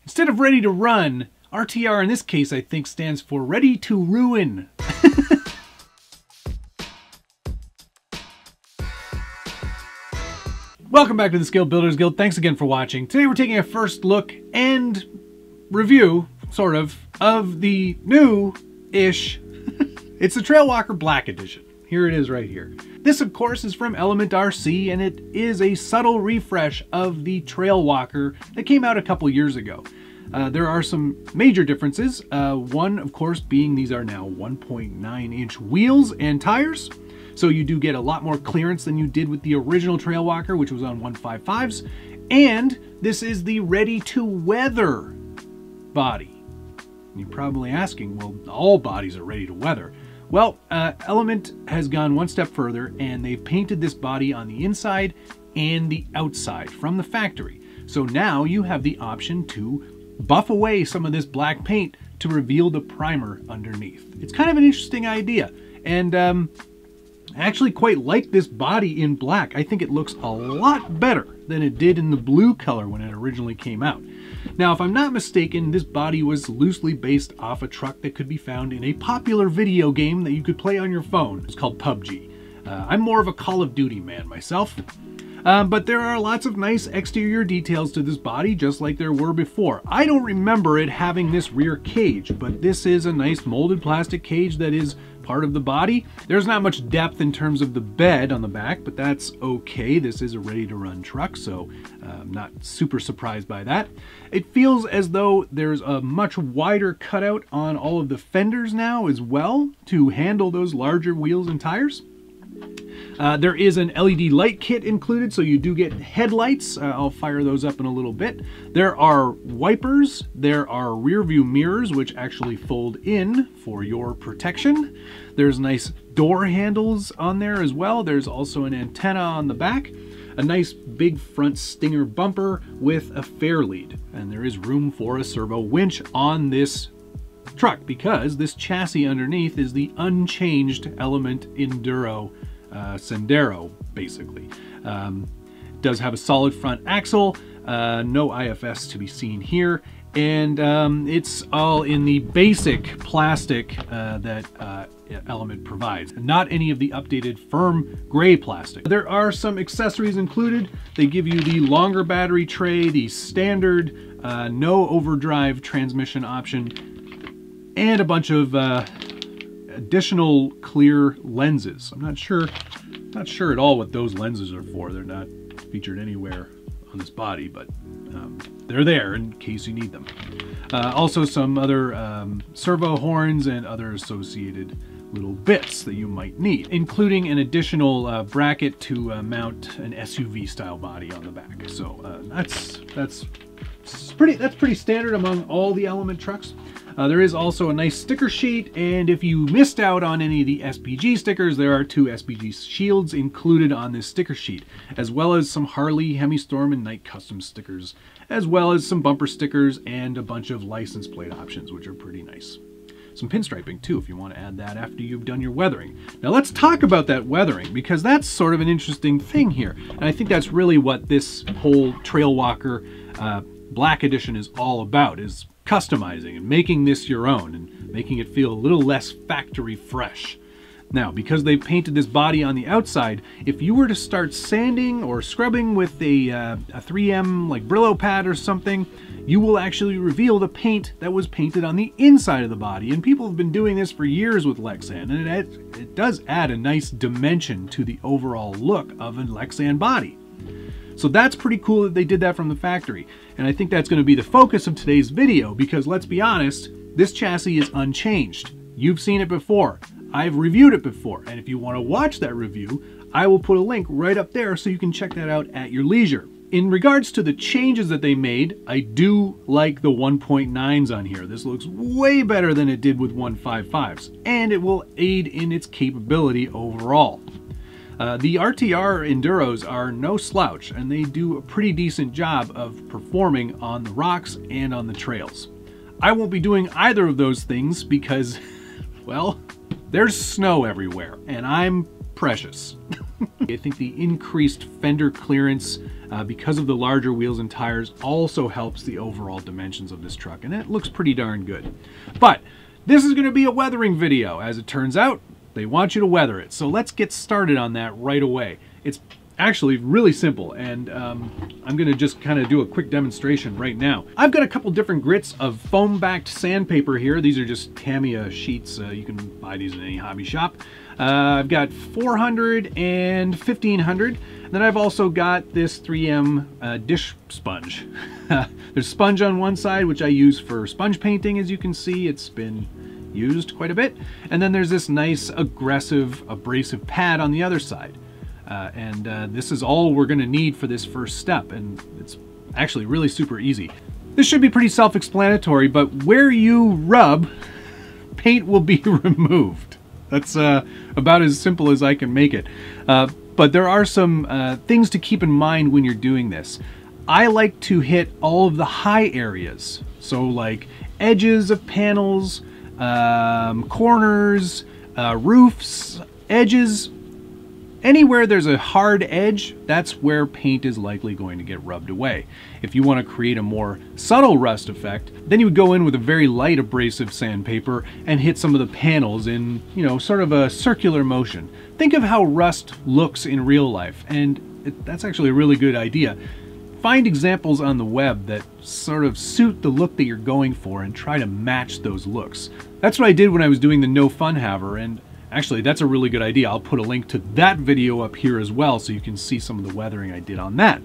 Instead of ready to run, RTR in this case I think stands for ready to ruin. Welcome back to the Skilled Builders Guild. Thanks again for watching. Today we're taking a first look and review, sort of the new-ish, it's the Trailwalker Black Edition. Here it is right here. This, of course, is from Element RC, and it is a subtle refresh of the Trailwalker that came out a couple years ago. There are some major differences. One, of course, being these are now 1.9-inch wheels and tires. So you do get a lot more clearance than you did with the original Trailwalker, which was on 1.55s. And this is the ready-to-weather body. You're probably asking, well, all bodies are ready to weather. Well, Element has gone one step further, and they've painted this body on the inside and the outside from the factory. So now you have the option to buff away some of this black paint to reveal the primer underneath. It's kind of an interesting idea, and I actually quite like this body in black. I think it looks a lot better than it did in the blue color when it originally came out. Now, if I'm not mistaken, this body was loosely based off a truck that could be found in a popular video game that you could play on your phone. It's called PUBG. I'm more of a Call of Duty man myself. But there are lots of nice exterior details to this body, just like there were before. I don't remember it having this rear cage, but this is a nice molded plastic cage that is part of the body. There's not much depth in terms of the bed on the back, but that's okay. This is a ready-to-run truck, so I'm not super surprised by that. It feels as though there's a much wider cutout on all of the fenders now as well to handle those larger wheels and tires. There is an LED light kit included, so you do get headlights. I'll fire those up in a little bit. There are wipers, there are rear view mirrors, which actually fold in for your protection. There's nice door handles on there as well. There's also an antenna on the back, a nice big front stinger bumper with a fair lead. And there is room for a servo winch on this truck because this chassis underneath is the unchanged Element Enduro Sendero, basically. It does have a solid front axle, no IFS to be seen here, and it's all in the basic plastic that Element provides, not any of the updated firm gray plastic. There are some accessories included. They give you the longer battery tray, the standard no overdrive transmission option, and a bunch of additional clear lenses. I'm not sure at all what those lenses are for. They're not featured anywhere on this body, but they're there in case you need them. Also some other servo horns and other associated little bits that you might need, including an additional bracket to mount an SUV style body on the back. So that's pretty standard among all the Element trucks. There is also a nice sticker sheet, and if you missed out on any of the SPG stickers, there are 2 SPG shields included on this sticker sheet, as well as some Harley, Hemi-Storm, and Night Custom stickers, as well as some bumper stickers and a bunch of license plate options, which are pretty nice. Some pinstriping too, if you want to add that after you've done your weathering. Now let's talk about that weathering, because that's sort of an interesting thing here, and I think that's really what this whole Trailwalker Black Edition is all about, is customizing and making this your own and making it feel a little less factory fresh. Now, because they've painted this body on the outside, if you were to start sanding or scrubbing with a 3M like Brillo pad or something, you will actually reveal the paint that was painted on the inside of the body. And people have been doing this for years with Lexan, and it does add a nice dimension to the overall look of a Lexan body. So that's pretty cool that they did that from the factory. And I think that's going to be the focus of today's video, because let's be honest, this chassis is unchanged. You've seen it before. I've reviewed it before. And if you want to watch that review, I will put a link right up there so you can check that out at your leisure. In regards to the changes that they made, I do like the 1.9s on here. This looks way better than it did with 1.55s, and it will aid in its capability overall. The RTR Enduros are no slouch, and they do a pretty decent job of performing on the rocks and on the trails. I won't be doing either of those things because, well, there's snow everywhere, and I'm precious. I think the increased fender clearance because of the larger wheels and tires also helps the overall dimensions of this truck, and it looks pretty darn good. But this is going to be a weathering video. As it turns out, they want you to weather it. So let's get started on that right away. It's actually really simple, and I'm going to just kind of do a quick demonstration right now. I've got a couple different grits of foam-backed sandpaper here. These are just Tamiya sheets. You can buy these in any hobby shop. I've got 400 and 1500. And then I've also got this 3M dish sponge. There's sponge on one side, which I use for sponge painting. As you can see, it's been used quite a bit. And then there's this nice aggressive abrasive pad on the other side. This is all we're going to need for this first step, and it's actually really super easy. This should be pretty self-explanatory, but where you rub, paint will be removed. That's about as simple as I can make it. But there are some things to keep in mind when you're doing this. I like to hit all of the high areas, so like edges of panels, corners, roofs, edges. Anywhere there's a hard edge, that's where paint is likely going to get rubbed away. If you want to create a more subtle rust effect, then you would go in with a very light abrasive sandpaper and hit some of the panels in, you know, sort of a circular motion. Think of how rust looks in real life, and that's actually a really good idea. Find examples on the web that sort of suit the look that you're going for and try to match those looks. That's what I did when I was doing the No Fun Haver, and actually, that's a really good idea. I'll put a link to that video up here as well so you can see some of the weathering I did on that.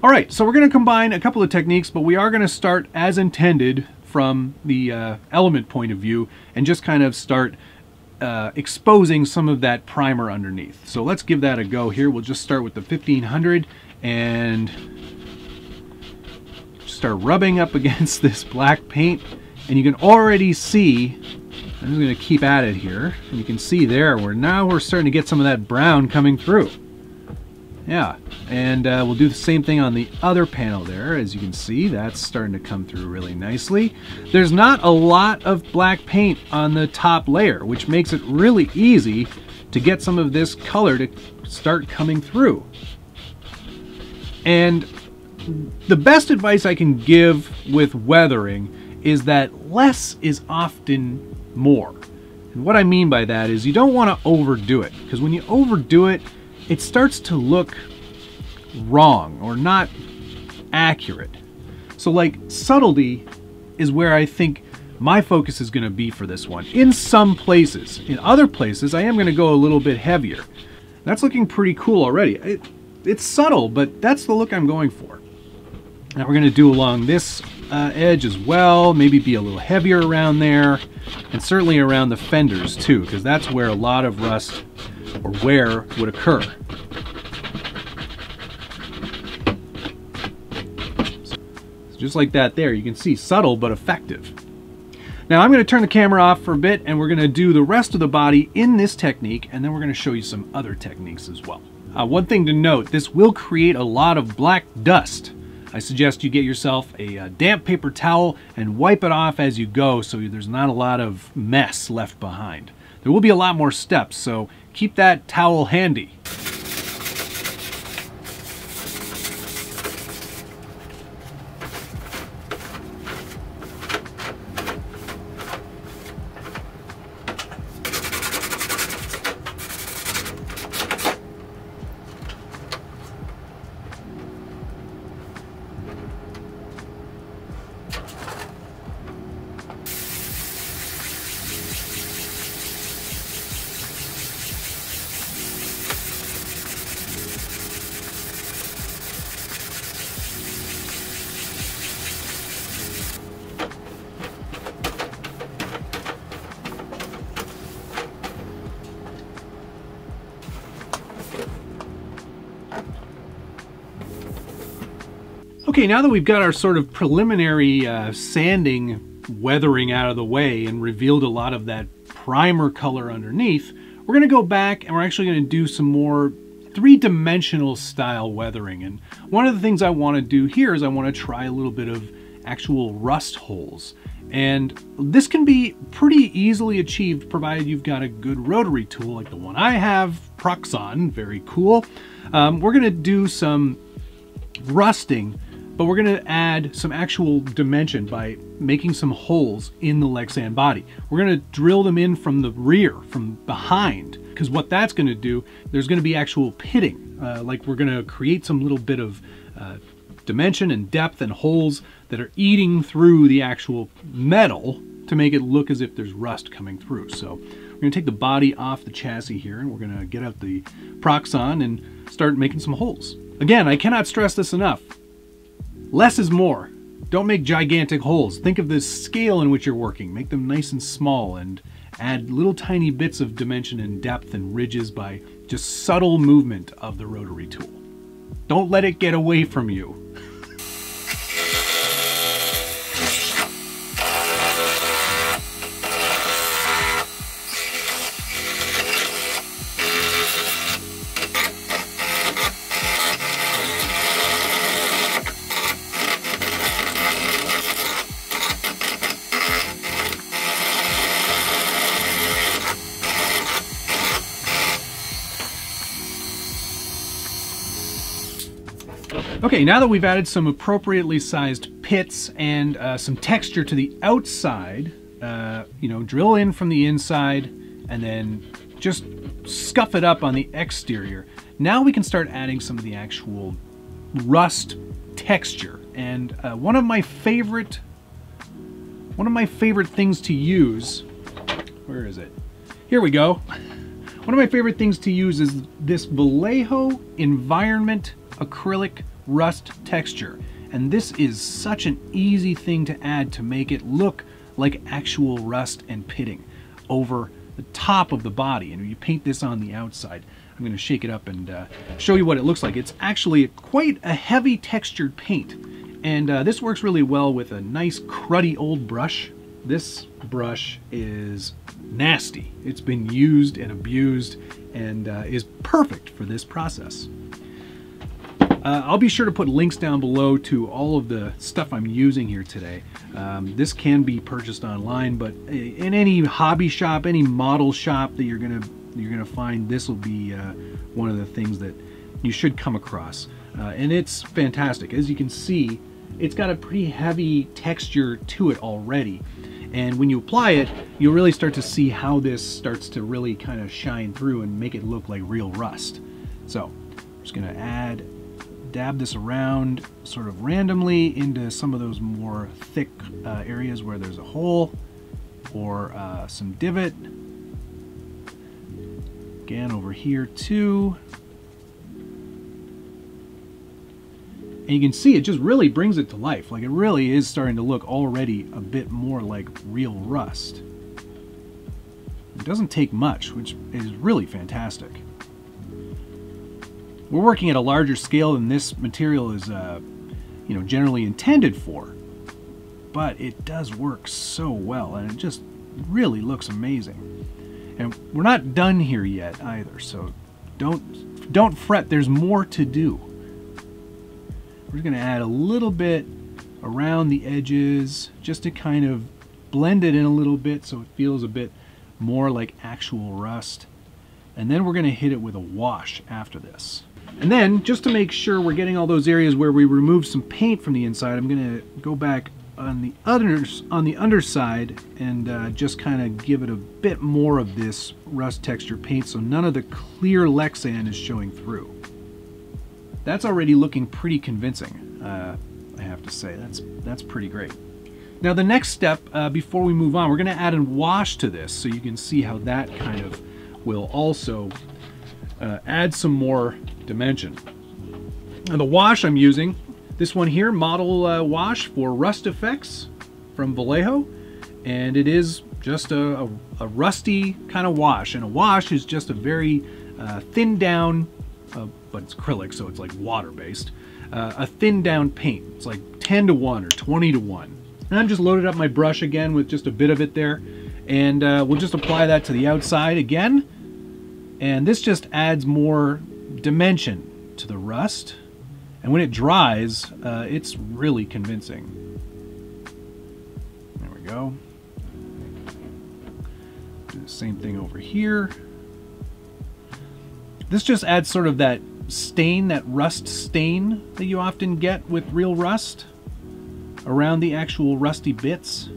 All right, so we're going to combine a couple of techniques, but we are going to start as intended from the element point of view and just kind of start exposing some of that primer underneath. So let's give that a go here. We'll just start with the 1500 and start rubbing up against this black paint, and you can already see, I'm just going to keep at it here, and you can see there where now we're starting to get some of that brown coming through. Yeah, and we'll do the same thing on the other panel there. As you can see, that's starting to come through really nicely. There's not a lot of black paint on the top layer, which makes it really easy to get some of this color to start coming through. And the best advice I can give with weathering is that less is often more. And what I mean by that is you don't want to overdo it, because when you overdo it, it starts to look wrong or not accurate. So like subtlety is where I think my focus is going to be for this one. In some places. In other places, I am going to go a little bit heavier. That's looking pretty cool already. It's subtle, but that's the look I'm going for. Now we're going to do along this edge as well, maybe be a little heavier around there, and certainly around the fenders too, because that's where a lot of rust or wear would occur. So just like that there, you can see subtle but effective. Now I'm going to turn the camera off for a bit, and we're going to do the rest of the body in this technique, and then we're going to show you some other techniques as well. One thing to note, this will create a lot of black dust. I suggest you get yourself a damp paper towel and wipe it off as you go so there's not a lot of mess left behind. There will be a lot more steps, so keep that towel handy. Okay, now that we've got our sort of preliminary sanding, weathering out of the way and revealed a lot of that primer color underneath, we're going to go back and we're actually going to do some more three-dimensional style weathering. And one of the things I want to do here is I want to try a little bit of actual rust holes. And this can be pretty easily achieved provided you've got a good rotary tool like the one I have, Proxon, very cool. We're gonna do some rusting, but we're gonna add some actual dimension by making some holes in the Lexan body. We're gonna drill them in from the rear, from behind, because what that's gonna do, there's gonna be actual pitting. Like we're gonna create some little bit of dimension and depth and holes that are eating through the actual metal to make it look as if there's rust coming through. So we're gonna take the body off the chassis here, and we're gonna get out the Proxon and start making some holes. Again, I cannot stress this enough. Less is more. Don't make gigantic holes. Think of the scale in which you're working. Make them nice and small and add little tiny bits of dimension and depth and ridges by just subtle movement of the rotary tool. Don't let it get away from you. Okay, now that we've added some appropriately sized pits and some texture to the outside, you know, drill in from the inside and then just scuff it up on the exterior. Now we can start adding some of the actual rust texture. And one of my favorite things to use, where is it? Here we go. One of my favorite things to use is this Vallejo Environment Acrylic Rust texture, and this is such an easy thing to add to make it look like actual rust and pitting over the top of the body. And when you paint this on the outside, I'm going to shake it up and show you what it looks like. It's actually quite a heavy textured paint, and this works really well with a nice cruddy old brush. This brush is nasty. It's been used and abused and is perfect for this process. I'll be sure to put links down below to all of the stuff I'm using here today. This can be purchased online, but in any hobby shop, any model shop that you're gonna find, this will be one of the things that you should come across. And it's fantastic. As you can see, it's got a pretty heavy texture to it already. And when you apply it, you'll really start to see how this starts to really kind of shine through and make it look like real rust. So I'm just gonna dab this around sort of randomly into some of those more thick areas where there's a hole or some divot. Again over here too. And you can see it just really brings it to life. Like, it really is starting to look already a bit more like real rust. It doesn't take much, which is really fantastic. We're working at a larger scale than this material is you know, generally intended for, but it does work so well, and it just really looks amazing. And we're not done here yet either, so don't fret, there's more to do. We're going to add a little bit around the edges just to kind of blend it in a little bit so it feels a bit more like actual rust. And then we're going to hit it with a wash after this. And then, just to make sure we're getting all those areas where we removed some paint from the inside, I'm going to go back on the underside and just kind of give it a bit more of this rust texture paint so none of the clear Lexan is showing through. That's already looking pretty convincing, I have to say. That's pretty great. Now the next step, before we move on, we're going to add a wash to this so you can see how that kind of will also add some more dimension. Now the wash I'm using, this one here, Model Wash for Rust Effects from Vallejo, and it is just a rusty kind of wash. And a wash is just a very thinned down, but it's acrylic, so it's like water-based, a thinned down paint. It's like 10 to 1 or 20 to 1. And I'm just loaded up my brush again with just a bit of it there, and we'll just apply that to the outside again. And this just adds more dimension to the rust. And when it dries, it's really convincing. go. Do the same thing over here. This just adds sort of that stain, that rust stain that you often get with real rust around the actual rusty bits.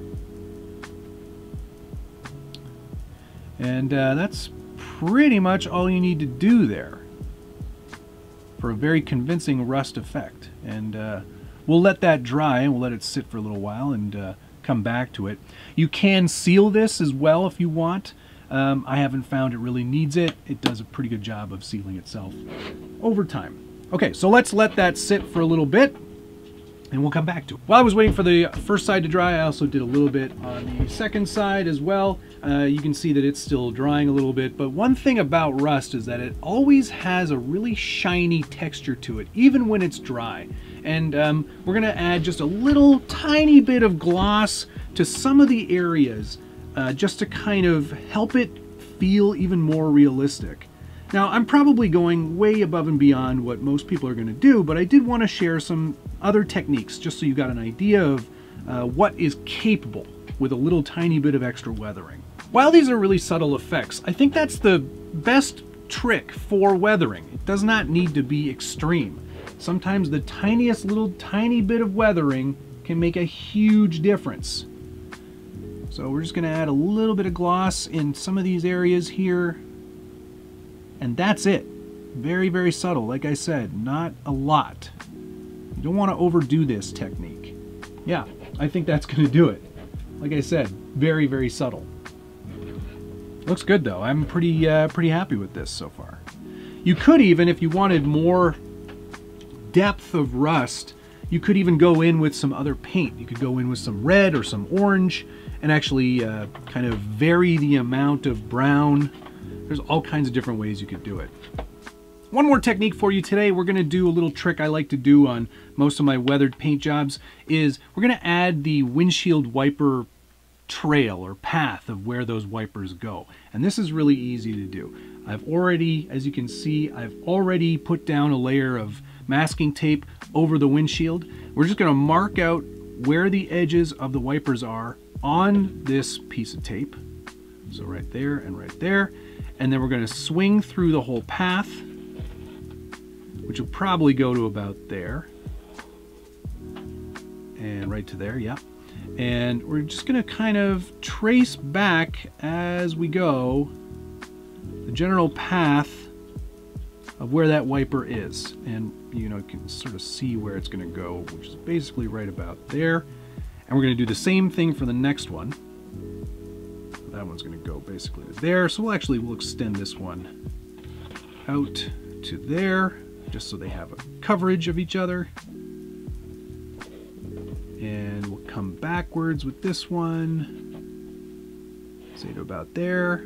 And that's pretty much all you need to do there for a very convincing rust effect. And we'll let that dry and we'll let it sit for a little while and come back to it. You can seal this as well if you want. I haven't found it really needs it. It does a pretty good job of sealing itself over time. Okay, so let's let that sit for a little bit and we'll come back to it. While I was waiting for the first side to dry, I also did a little bit on the second side as well. You can see that it's still drying a little bit, but one thing about rust is that it always has a really shiny texture to it, even when it's dry. And we're gonna add just a little tiny bit of gloss to some of the areas just to kind of help it feel even more realistic. Now, I'm probably going way above and beyond what most people are gonna do, but I did wanna share some other techniques just so you got an idea of what is capable with a little tiny bit of extra weathering. While these are really subtle effects, I think that's the best trick for weathering. It does not need to be extreme. Sometimes the tiniest little tiny bit of weathering can make a huge difference. So we're just gonna add a little bit of gloss in some of these areas here. And that's it. Very, very subtle. Like I said, not a lot. You don't want to overdo this technique. Yeah, I think that's going to do it. Like I said, very, very subtle. Looks good though. I'm pretty happy with this so far. You could even, if you wanted more depth of rust, you could even go in with some other paint. You could go in with some red or some orange and actually kind of vary the amount of brown. There's all kinds of different ways you could do it. One more technique for you today. We're gonna do a little trick I like to do on most of my weathered paint jobs is we're gonna add the windshield wiper trail or path of where those wipers go. And this is really easy to do. I've already, as you can see, I've already put down a layer of masking tape over the windshield. We're just gonna mark out where the edges of the wipers are on this piece of tape. So right there and right there. And then we're going to swing through the whole path, which will probably go to about there. And right to there, yeah. And we're just going to kind of trace back as we go the general path of where that wiper is. And you know, you can sort of see where it's going to go, which is basically right about there. And we're going to do the same thing for the next one. That one's going to go basically to there. So we'll extend this one out to there, just so they have a coverage of each other. And we'll come backwards with this one, say to about there.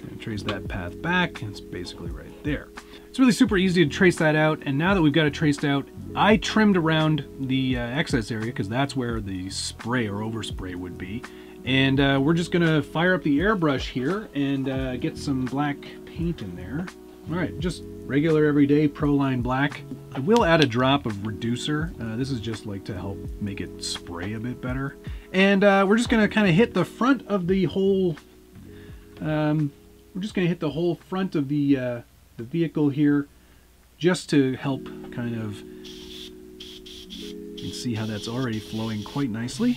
And trace that path back, and it's basically right there. It's really super easy to trace that out, and now that we've got it traced out, I trimmed around the excess area because that's where the spray or overspray would be. And we're just gonna fire up the airbrush here and get some black paint in there. All right, just regular everyday Proline black. I will add a drop of reducer. This is just like to help make it spray a bit better. And we're just gonna kind of hit the front of the whole, we're just gonna hit the whole front of the vehicle here, just to help kind of, you can see how that's already flowing quite nicely.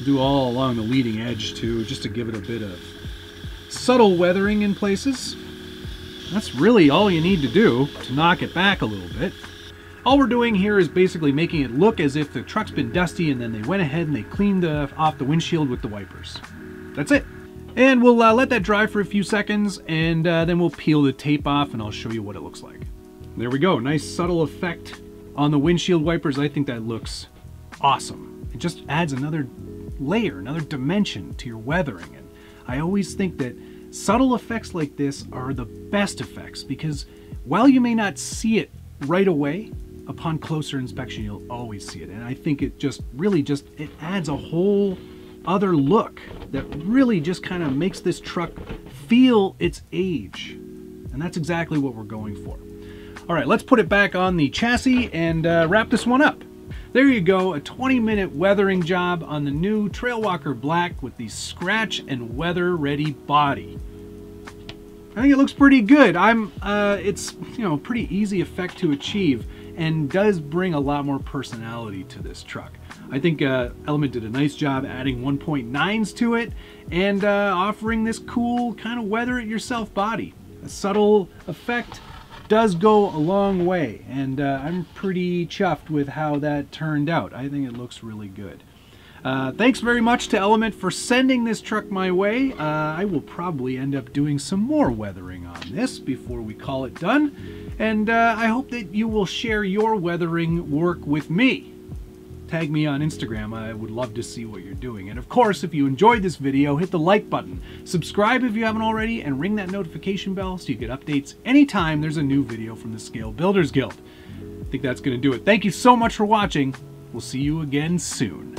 Do all along the leading edge too, just to give it a bit of subtle weathering in places. That's really all you need to do to knock it back a little bit. All we're doing here is basically making it look as if the truck's been dusty and then they went ahead and they cleaned off the windshield with the wipers. That's it. And we'll let that dry for a few seconds, and then we'll peel the tape off and I'll show you what it looks like. There we go, nice subtle effect on the windshield wipers. I think that looks awesome. It just adds another layer, another dimension to your weathering. And I always think that subtle effects like this are the best effects, because while you may not see it right away, upon closer inspection you'll always see it. And I think it just really it adds a whole other look that really just kind of makes this truck feel its age. And that's exactly what we're going for. All right, let's put it back on the chassis and wrap this one up. There you go, a 20-minute weathering job on the new Trailwalker Black with the scratch and weather ready body. I think it looks pretty good. It's, you know, pretty easy effect to achieve and does bring a lot more personality to this truck. I think Element did a nice job adding 1.9s to it and offering this cool kind of weather it yourself body. A subtle effect does go a long way, and I'm pretty chuffed with how that turned out. I think it looks really good. Thanks very much to Element for sending this truck my way. I will probably end up doing some more weathering on this before we call it done, and I hope that you will share your weathering work with me. Tag me on Instagram. I would love to see what you're doing. And of course, if you enjoyed this video, hit the like button, subscribe if you haven't already, and ring that notification bell so you get updates anytime there's a new video from the Scale Builders Guild. I think that's going to do it. Thank you so much for watching. We'll see you again soon.